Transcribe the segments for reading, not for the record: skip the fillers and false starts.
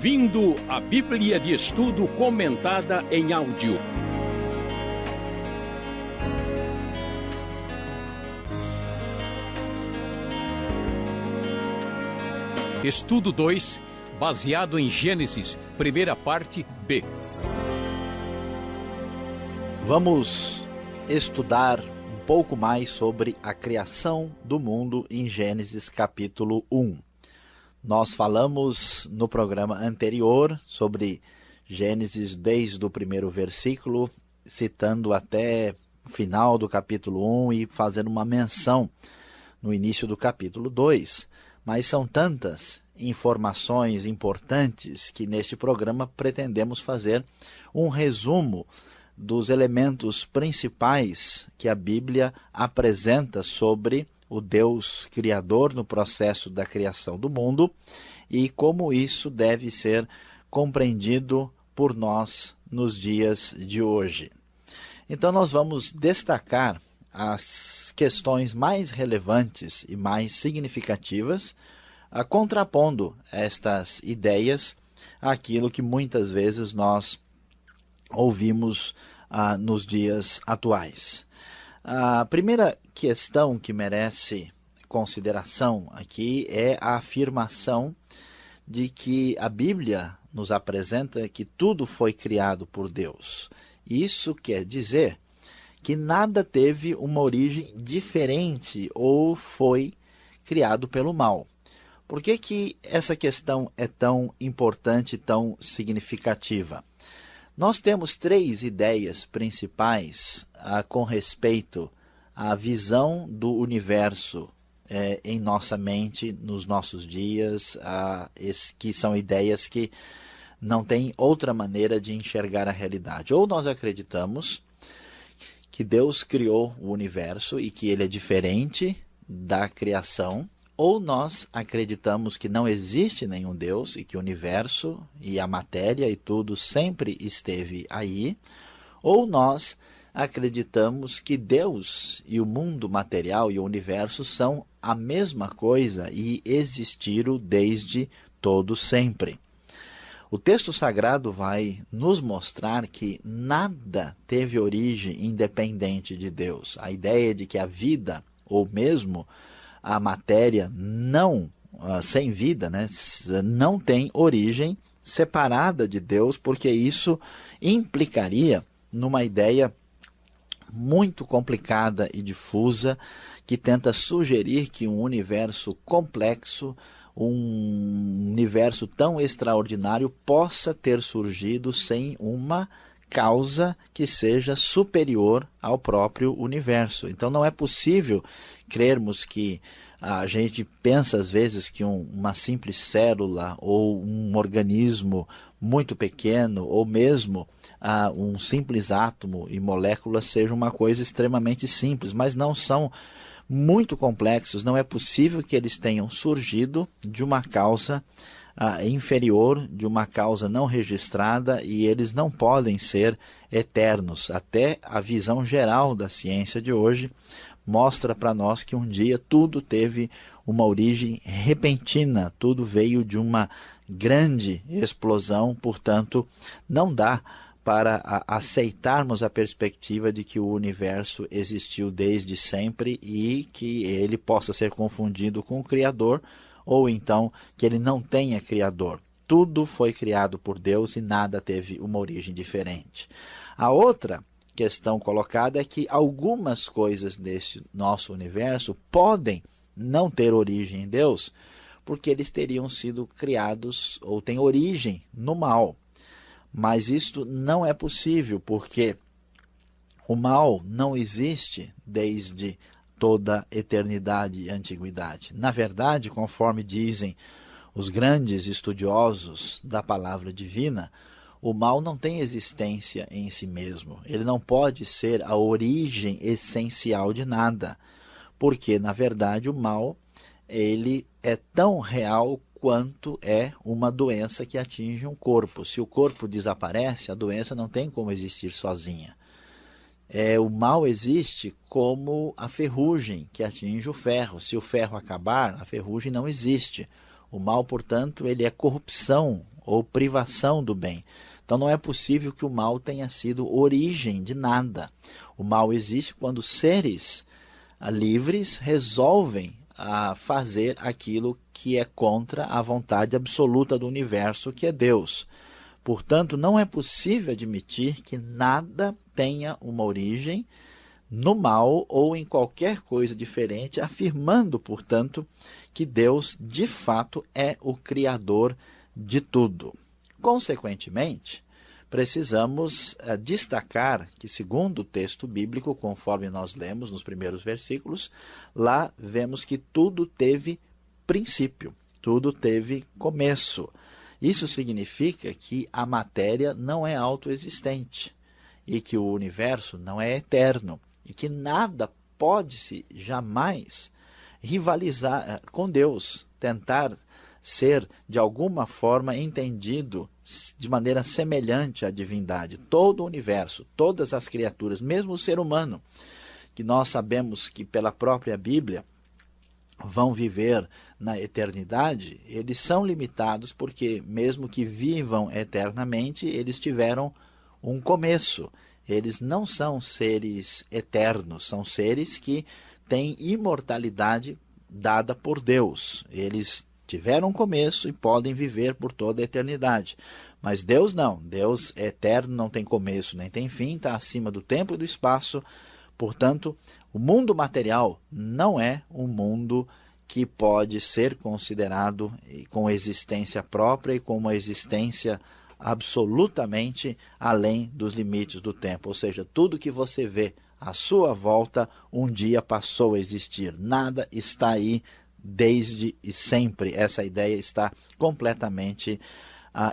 ouvindo a Bíblia de Estudo comentada em áudio. Estudo 2, baseado em Gênesis, primeira parte B. Vamos estudar um pouco mais sobre a criação do mundo em Gênesis capítulo 1. Nós falamos no programa anterior sobre Gênesis desde o primeiro versículo, citando até o final do capítulo 1 e fazendo uma menção no início do capítulo 2. Mas são tantas informações importantes que neste programa pretendemos fazer um resumo dos elementos principais que a Bíblia apresenta sobre o Deus Criador no processo da criação do mundo e como isso deve ser compreendido por nós nos dias de hoje. Então nós vamos destacar as questões mais relevantes e mais significativas, contrapondo estas ideias àquilo que muitas vezes nós ouvimos nos dias atuais. A primeira questão que merece consideração aqui é a afirmação de que a Bíblia nos apresenta que tudo foi criado por Deus. Isso quer dizer que nada teve uma origem diferente ou foi criado pelo mal. Por que essa questão é tão importante e tão significativa? Nós temos três ideias principais com respeito à visão do universo em nossa mente, nos nossos dias, que são ideias que não têm outra maneira de enxergar a realidade. Ou nós acreditamos que Deus criou o universo e que ele é diferente da criação, ou nós acreditamos que não existe nenhum Deus e que o universo e a matéria e tudo sempre esteve aí, ou nós acreditamos que Deus e o mundo material e o universo são a mesma coisa e existiram desde todo sempre. O texto sagrado vai nos mostrar que nada teve origem independente de Deus. A ideia de que a vida, ou mesmo a matéria sem vida, não tem origem separada de Deus, porque isso implicaria numa ideia muito complicada e difusa que tenta sugerir que um universo complexo, um universo tão extraordinário possa ter surgido sem uma causa que seja superior ao próprio universo. Então não é possível crermos que a gente pensa às vezes que uma simples célula ou um organismo muito pequeno ou mesmo um simples átomo e molécula seja uma coisa extremamente simples, mas não são muito complexos. Não é possível que eles tenham surgido de uma causa inferior, de uma causa não registrada, e eles não podem ser eternos. Até a visão geral da ciência de hoje mostra para nós que um dia tudo teve uma origem repentina, tudo veio de uma grande explosão, portanto não dá para aceitarmos a perspectiva de que o universo existiu desde sempre e que ele possa ser confundido com o Criador, ou então que ele não tenha Criador. Tudo foi criado por Deus e nada teve uma origem diferente. A outra questão colocada é que algumas coisas desse nosso universo podem não ter origem em Deus, porque eles teriam sido criados ou têm origem no mal. Mas isto não é possível, porque o mal não existe desde toda a eternidade e antiguidade. Na verdade, conforme dizem os grandes estudiosos da palavra divina, o mal não tem existência em si mesmo. Ele não pode ser a origem essencial de nada, porque, na verdade, o mal ele é tão real quanto é uma doença que atinge um corpo. Se o corpo desaparece, a doença não tem como existir sozinha. O mal existe como a ferrugem que atinge o ferro. Se o ferro acabar, a ferrugem não existe. O mal, portanto, ele é corrupção, ou privação do bem. Então não é possível que o mal tenha sido origem de nada. O mal existe quando seres livres resolvem fazer aquilo que é contra a vontade absoluta do universo, que é Deus. Portanto, não é possível admitir que nada tenha uma origem no mal ou em qualquer coisa diferente, afirmando, portanto, que Deus, de fato, é o Criador de tudo. Consequentemente, precisamos destacar que, segundo o texto bíblico, conforme nós lemos nos primeiros versículos, lá vemos que tudo teve princípio, tudo teve começo. Isso significa que a matéria não é autoexistente e que o universo não é eterno e que nada pode-se jamais rivalizar com Deus, tentar ser de alguma forma entendido de maneira semelhante à divindade. Todo o universo, todas as criaturas, mesmo o ser humano, que nós sabemos que pela própria Bíblia vão viver na eternidade, eles são limitados porque, mesmo que vivam eternamente, eles tiveram um começo. Eles não são seres eternos, são seres que têm imortalidade dada por Deus. Eles tiveram um começo e podem viver por toda a eternidade. Mas Deus não. Deus é eterno, não tem começo nem tem fim, está acima do tempo e do espaço. Portanto, o mundo material não é um mundo que pode ser considerado com existência própria e com uma existência absolutamente além dos limites do tempo. Ou seja, tudo que você vê à sua volta um dia passou a existir. Nada está aí desde e sempre. Essa ideia está completamente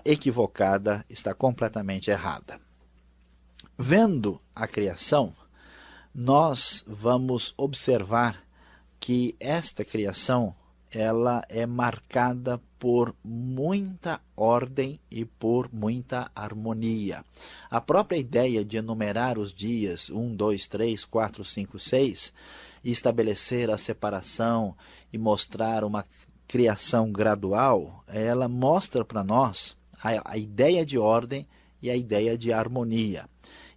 equivocada, está completamente errada. Vendo a criação, nós vamos observar que esta criação ela é marcada por muita ordem e por muita harmonia. A própria ideia de enumerar os dias 1, 2, 3, 4, 5, 6 e estabelecer a separação e mostrar uma criação gradual, ela mostra para nós a ideia de ordem e a ideia de harmonia.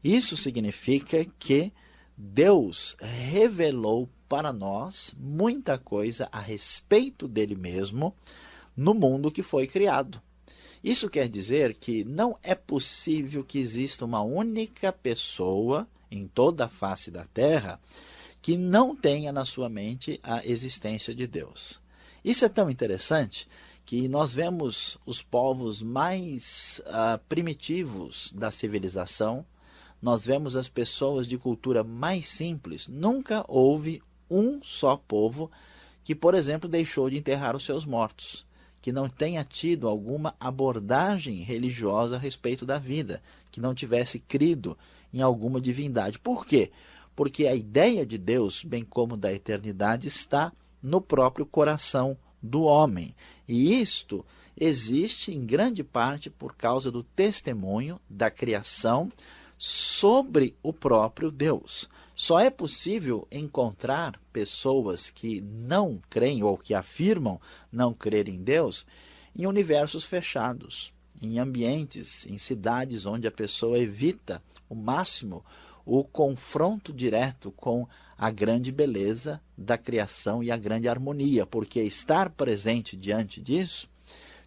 Isso significa que Deus revelou para nós muita coisa a respeito dele mesmo no mundo que foi criado. Isso quer dizer que não é possível que exista uma única pessoa em toda a face da terra que não tenha na sua mente a existência de Deus. Isso é tão interessante que nós vemos os povos mais primitivos da civilização, nós vemos as pessoas de cultura mais simples. Nunca houve um só povo que, por exemplo, deixou de enterrar os seus mortos, que não tenha tido alguma abordagem religiosa a respeito da vida, que não tivesse crido em alguma divindade. Por quê? Porque a ideia de Deus, bem como da eternidade, está no próprio coração do homem. E isto existe em grande parte por causa do testemunho da criação sobre o próprio Deus. Só é possível encontrar pessoas que não creem ou que afirmam não crer em Deus em universos fechados, em ambientes, em cidades onde a pessoa evita o máximo o confronto direto com a grande beleza da criação e a grande harmonia, porque estar presente diante disso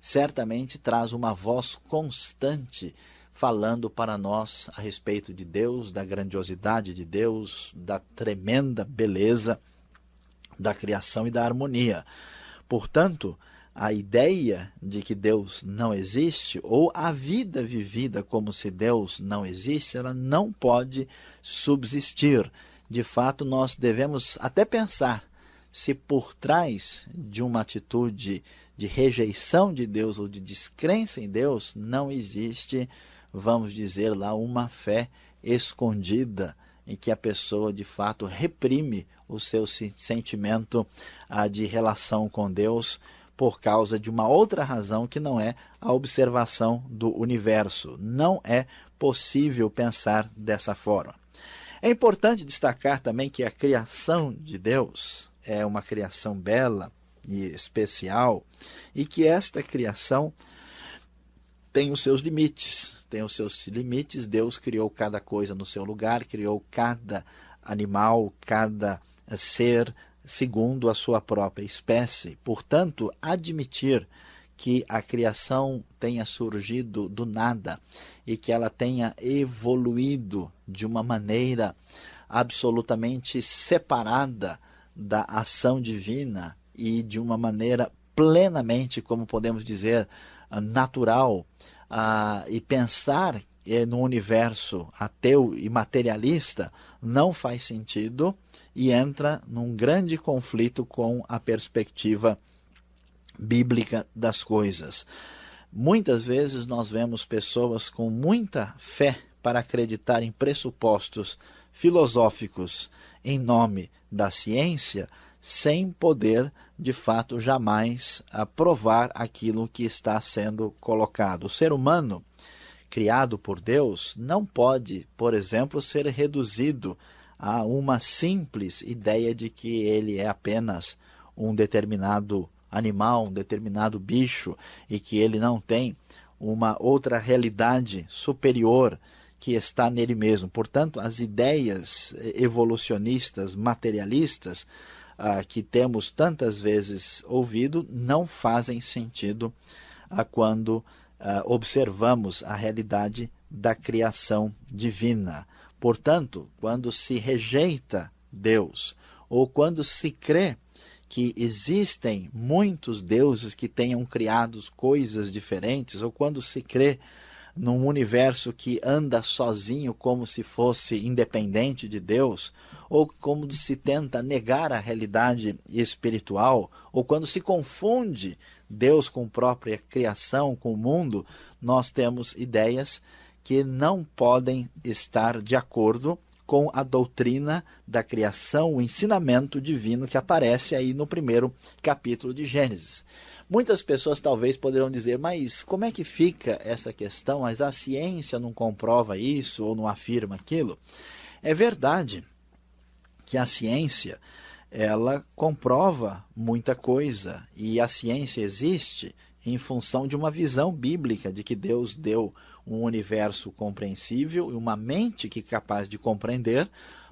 certamente traz uma voz constante falando para nós a respeito de Deus, da grandiosidade de Deus, da tremenda beleza da criação e da harmonia. Portanto, a ideia de que Deus não existe, ou a vida vivida como se Deus não existe, ela não pode subsistir. De fato, nós devemos até pensar se por trás de uma atitude de rejeição de Deus ou de descrença em Deus, não existe, vamos dizer lá, uma fé escondida em que a pessoa de fato reprime o seu sentimento de relação com Deus por causa de uma outra razão que não é a observação do universo. Não é possível pensar dessa forma. É importante destacar também que a criação de Deus é uma criação bela e especial e que esta criação tem os seus limites. Tem os seus limites. Deus criou cada coisa no seu lugar, criou cada animal, cada ser segundo a sua própria espécie. Portanto, admitir que a criação tenha surgido do nada e que ela tenha evoluído de uma maneira absolutamente separada da ação divina e de uma maneira plenamente, como podemos dizer, natural, e pensar no universo ateu e materialista não faz sentido e entra num grande conflito com a perspectiva bíblica das coisas. Muitas vezes nós vemos pessoas com muita fé para acreditar em pressupostos filosóficos em nome da ciência, sem poder, de fato, jamais provar aquilo que está sendo colocado. O ser humano, criado por Deus, não pode, por exemplo, ser reduzido a uma simples ideia de que ele é apenas um determinado animal, um determinado bicho, e que ele não tem uma outra realidade superior que está nele mesmo. Portanto, as ideias evolucionistas, materialistas, que temos tantas vezes ouvido, não fazem sentido quando observamos a realidade da criação divina. Portanto, quando se rejeita Deus, ou quando se crê que existem muitos deuses que tenham criado coisas diferentes, ou quando se crê num universo que anda sozinho como se fosse independente de Deus, ou como se tenta negar a realidade espiritual, ou quando se confunde Deus com a própria criação, com o mundo, nós temos ideias que não podem estar de acordo com a doutrina da criação, o ensinamento divino que aparece aí no primeiro capítulo de Gênesis. Muitas pessoas talvez poderão dizer, mas como é que fica essa questão? Mas a ciência não comprova isso ou não afirma aquilo? É verdade que a ciência, ela comprova muita coisa, e a ciência existe em função de uma visão bíblica de que Deus deu um universo compreensível e uma mente que é capaz de compreender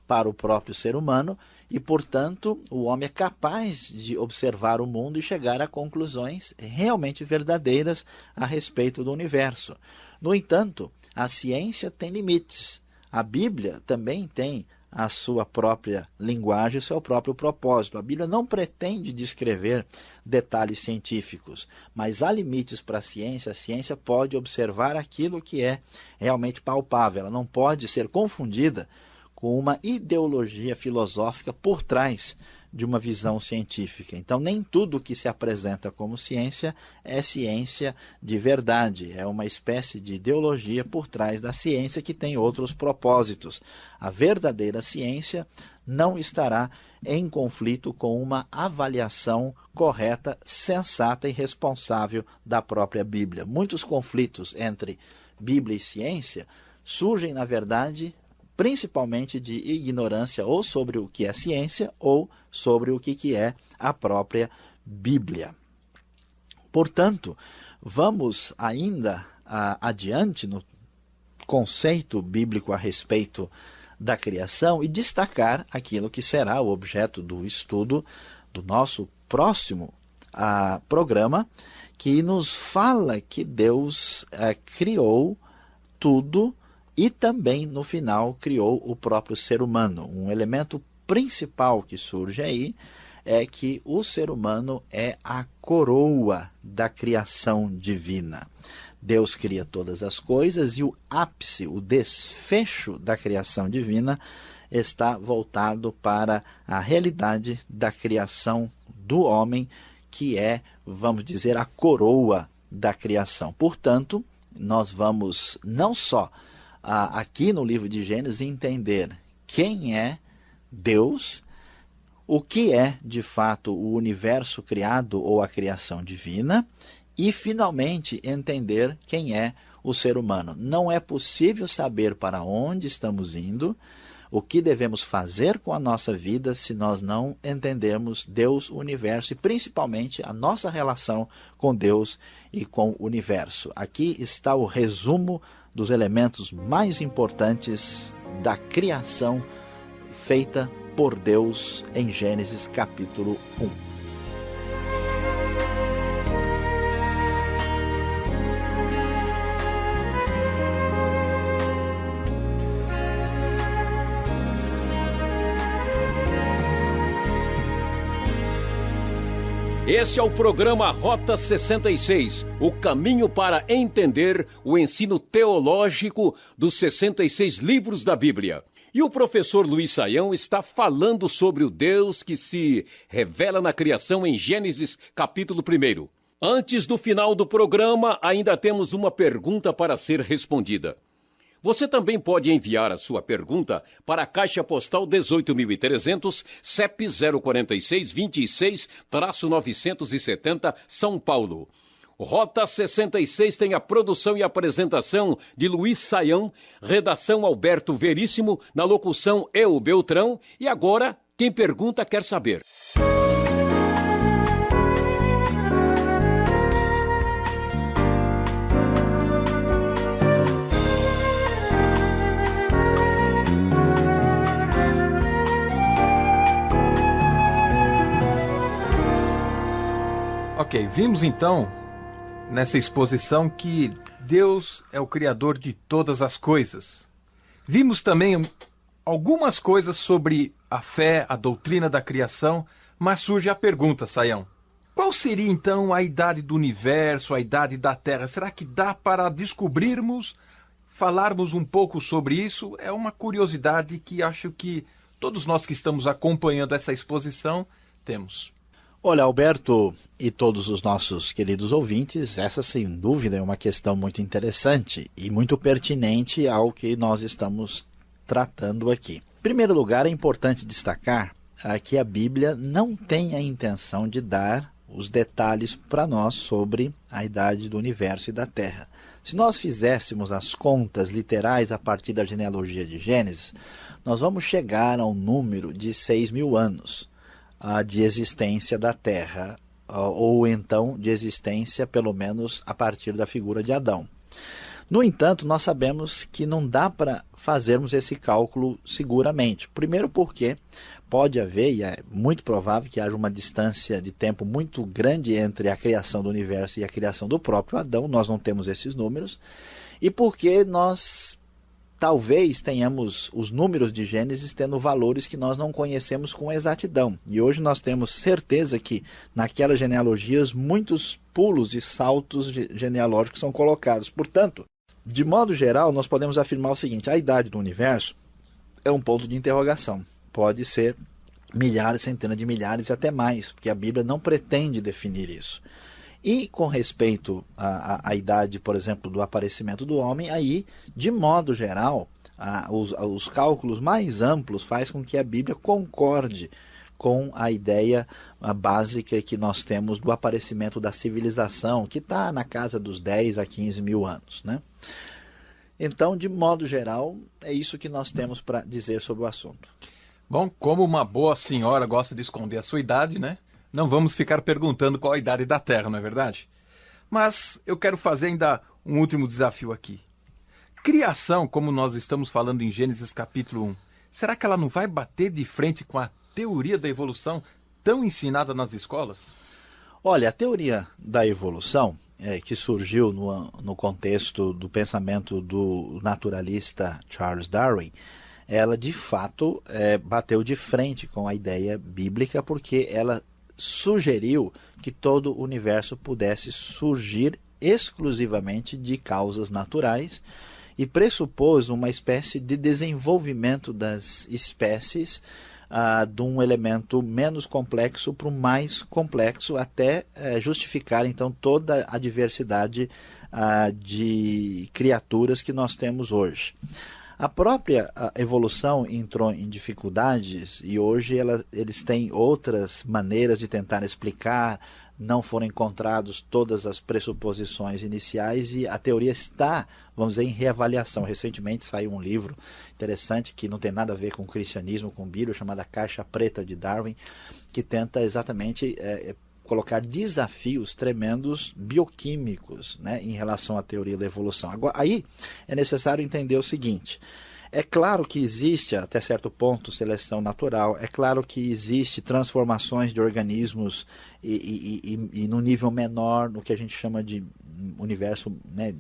para o próprio ser humano, e, portanto, o homem é capaz de observar o mundo e chegar a conclusões realmente verdadeiras a respeito do universo. No entanto, a ciência tem limites. A Bíblia também tem a sua própria linguagem, o seu próprio propósito. A Bíblia não pretende descrever detalhes científicos, mas há limites para a ciência pode observar aquilo que é realmente palpável, ela não pode ser confundida com uma ideologia filosófica por trás de uma visão científica. Então, nem tudo que se apresenta como ciência é ciência de verdade. É uma espécie de ideologia por trás da ciência que tem outros propósitos. A verdadeira ciência não estará em conflito com uma avaliação correta, sensata e responsável da própria Bíblia. Muitos conflitos entre Bíblia e ciência surgem, na verdade, principalmente de ignorância ou sobre o que é ciência ou sobre o que é a própria Bíblia. Portanto, vamos ainda adiante no conceito bíblico a respeito da criação e destacar aquilo que será o objeto do estudo do nosso próximo programa, que nos fala que Deus criou tudo e também, no final, criou o próprio ser humano. Um elemento principal que surge aí é que o ser humano é a coroa da criação divina. Deus cria todas as coisas e o ápice, o desfecho da criação divina está voltado para a realidade da criação do homem, que é, vamos dizer, a coroa da criação. Portanto, nós vamos não só aqui no livro de Gênesis entender quem é Deus, o que é de fato o universo criado ou a criação divina, e finalmente entender quem é o ser humano. Não é possível saber para onde estamos indo, o que devemos fazer com a nossa vida se nós não entendermos Deus, o universo e principalmente a nossa relação com Deus e com o universo. Aqui está o resumo dos elementos mais importantes da criação feita por Deus em Gênesis capítulo 1. Esse é o programa Rota 66, o caminho para entender o ensino teológico dos 66 livros da Bíblia. E o professor Luiz Saião está falando sobre o Deus que se revela na criação em Gênesis capítulo 1. Antes do final do programa, ainda temos uma pergunta para ser respondida. Você também pode enviar a sua pergunta para a Caixa Postal 18.300, CEP 046-26-970, São Paulo. Rota 66 tem a produção e apresentação de Luiz Saião, redação Alberto Veríssimo, na locução Eu Beltrão, e agora, quem pergunta quer saber. Ok, vimos então nessa exposição que Deus é o Criador de todas as coisas. Vimos também algumas coisas sobre a fé, a doutrina da criação, mas surge a pergunta, Saião. Qual seria então a idade do universo, a idade da Terra? Será que dá para descobrirmos, falarmos um pouco sobre isso? É uma curiosidade que acho que todos nós que estamos acompanhando essa exposição temos. Olha, Alberto e todos os nossos queridos ouvintes, essa sem dúvida é uma questão muito interessante e muito pertinente ao que nós estamos tratando aqui. Em primeiro lugar, é importante destacar que a Bíblia não tem a intenção de dar os detalhes para nós sobre a idade do universo e da Terra. Se nós fizéssemos as contas literais a partir da genealogia de Gênesis, nós vamos chegar a um número de 6.000 anos. De existência da Terra, ou então de existência, pelo menos, a partir da figura de Adão. No entanto, nós sabemos que não dá para fazermos esse cálculo seguramente. Primeiro porque pode haver, e é muito provável que haja uma distância de tempo muito grande entre a criação do universo e a criação do próprio Adão, nós não temos esses números, e porque nós talvez tenhamos os números de Gênesis tendo valores que nós não conhecemos com exatidão. E hoje nós temos certeza que naquelas genealogias muitos pulos e saltos genealógicos são colocados. Portanto, de modo geral, nós podemos afirmar o seguinte: a idade do universo é um ponto de interrogação. Pode ser milhares, centenas de milhares e até mais, porque a Bíblia não pretende definir isso. E com respeito à idade, por exemplo, do aparecimento do homem, aí, de modo geral, os cálculos mais amplos faz com que a Bíblia concorde com a ideia básica que nós temos do aparecimento da civilização, que está na casa dos 10 a 15 mil anos, né? Então, de modo geral, é isso que nós temos para dizer sobre o assunto. Bom, como uma boa senhora gosta de esconder a sua idade, né? Não vamos ficar perguntando qual a idade da Terra, não é verdade? Mas eu quero fazer ainda um último desafio aqui. Criação, como nós estamos falando em Gênesis capítulo 1, será que ela não vai bater de frente com a teoria da evolução tão ensinada nas escolas? Olha, a teoria da evolução, que surgiu no contexto do pensamento do naturalista Charles Darwin, ela de fato bateu de frente com a ideia bíblica, porque ela sugeriu que todo o universo pudesse surgir exclusivamente de causas naturais e pressupôs uma espécie de desenvolvimento das espécies de um elemento menos complexo para o mais complexo, até justificar então toda a diversidade de criaturas que nós temos hoje. A própria evolução entrou em dificuldades e hoje eles têm outras maneiras de tentar explicar, não foram encontradas todas as pressuposições iniciais e a teoria está, vamos dizer, em reavaliação. Recentemente saiu um livro interessante que não tem nada a ver com o cristianismo, com Bíblia, chamado A Caixa Preta de Darwin, que tenta exatamente colocar desafios tremendos bioquímicos, né, em relação à teoria da evolução. Agora, aí é necessário entender o seguinte: é claro que existe, até certo ponto, seleção natural, é claro que existe transformações de organismos e no nível menor, no que a gente chama de universo, né,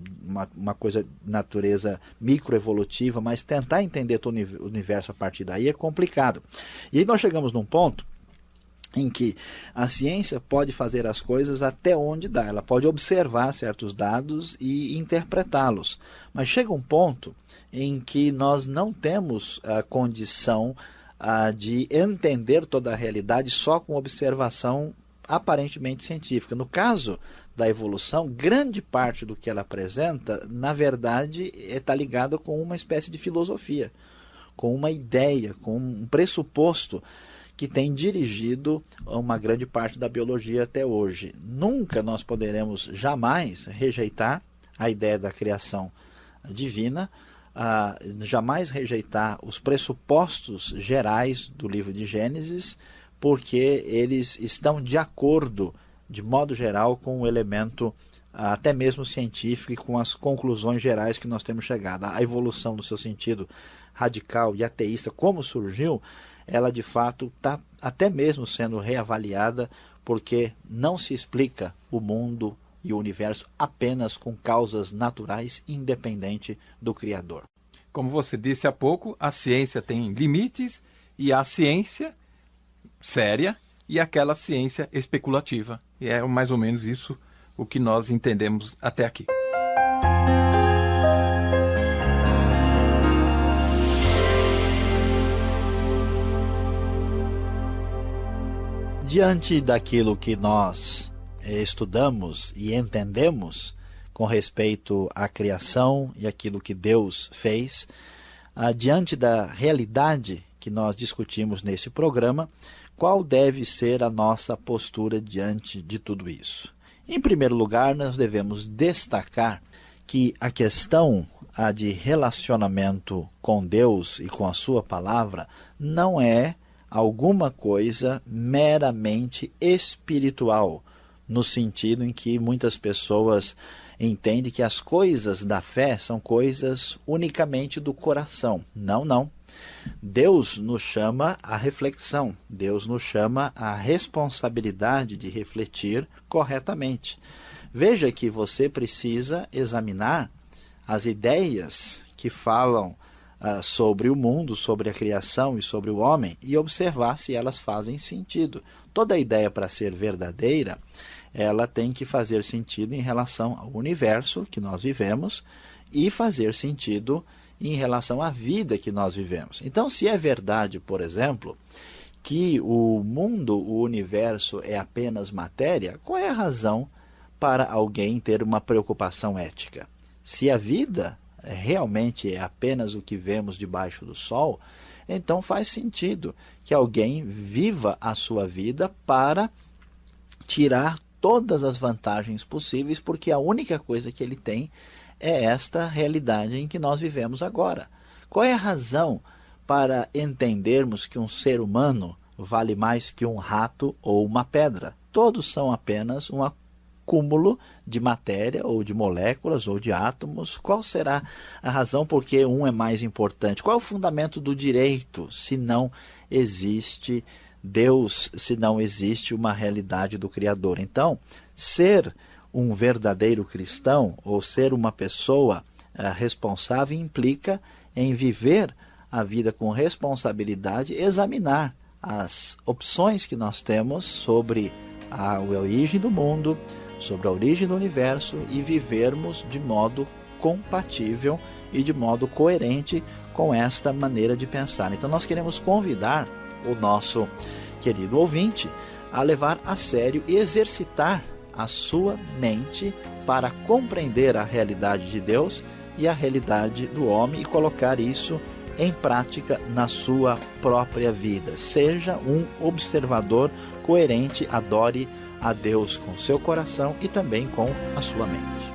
uma coisa de natureza microevolutiva, mas tentar entender todo o universo a partir daí é complicado. E aí nós chegamos num ponto em que a ciência pode fazer as coisas até onde dá. Ela pode observar certos dados e interpretá-los. Mas chega um ponto em que nós não temos a condição de entender toda a realidade só com observação aparentemente científica. No caso da evolução, grande parte do que ela apresenta, na verdade, está ligado com uma espécie de filosofia, com uma ideia, com um pressuposto que tem dirigido uma grande parte da biologia até hoje. Nunca nós poderemos jamais rejeitar a ideia da criação divina, jamais rejeitar os pressupostos gerais do livro de Gênesis, porque eles estão de acordo, de modo geral, com o elemento até mesmo científico e com as conclusões gerais que nós temos chegado. A evolução no seu sentido radical e ateísta, como surgiu, ela de fato está até mesmo sendo reavaliada, porque não se explica o mundo e o universo apenas com causas naturais, independente do Criador. Como você disse há pouco, a ciência tem limites e a ciência séria e aquela ciência especulativa. E é mais ou menos isso o que nós entendemos até aqui. Diante daquilo que nós estudamos e entendemos com respeito à criação e aquilo que Deus fez, diante da realidade que nós discutimos nesse programa, qual deve ser a nossa postura diante de tudo isso? Em primeiro lugar, nós devemos destacar que a questão de relacionamento com Deus e com a sua palavra não é alguma coisa meramente espiritual, no sentido em que muitas pessoas entendem que as coisas da fé são coisas unicamente do coração. Não, não. Deus nos chama à reflexão, Deus nos chama à responsabilidade de refletir corretamente. Veja que você precisa examinar as ideias que falam sobre o mundo, sobre a criação e sobre o homem e observar se elas fazem sentido. Toda ideia, para ser verdadeira, ela tem que fazer sentido em relação ao universo que nós vivemos e fazer sentido em relação à vida que nós vivemos. Então, se é verdade, por exemplo, que o mundo, o universo é apenas matéria, qual é a razão para alguém ter uma preocupação ética? Se a vida realmente é apenas o que vemos debaixo do sol, então faz sentido que alguém viva a sua vida para tirar todas as vantagens possíveis, porque a única coisa que ele tem é esta realidade em que nós vivemos agora. Qual é a razão para entendermos que um ser humano vale mais que um rato ou uma pedra? Todos são apenas um acúmulo de matéria ou de moléculas ou de átomos. Qual será a razão por que um é mais importante? Qual é o fundamento do direito se não existe Deus, se não existe uma realidade do Criador? Então, ser um verdadeiro cristão ou ser uma pessoa responsável implica em viver a vida com responsabilidade, examinar as opções que nós temos sobre a origem do mundo, sobre a origem do universo e vivermos de modo compatível e de modo coerente com esta maneira de pensar. Então nós queremos convidar o nosso querido ouvinte a levar a sério e exercitar a sua mente para compreender a realidade de Deus e a realidade do homem e colocar isso em prática na sua própria vida. Seja um observador coerente, adore a Deus com seu coração e também com a sua mente.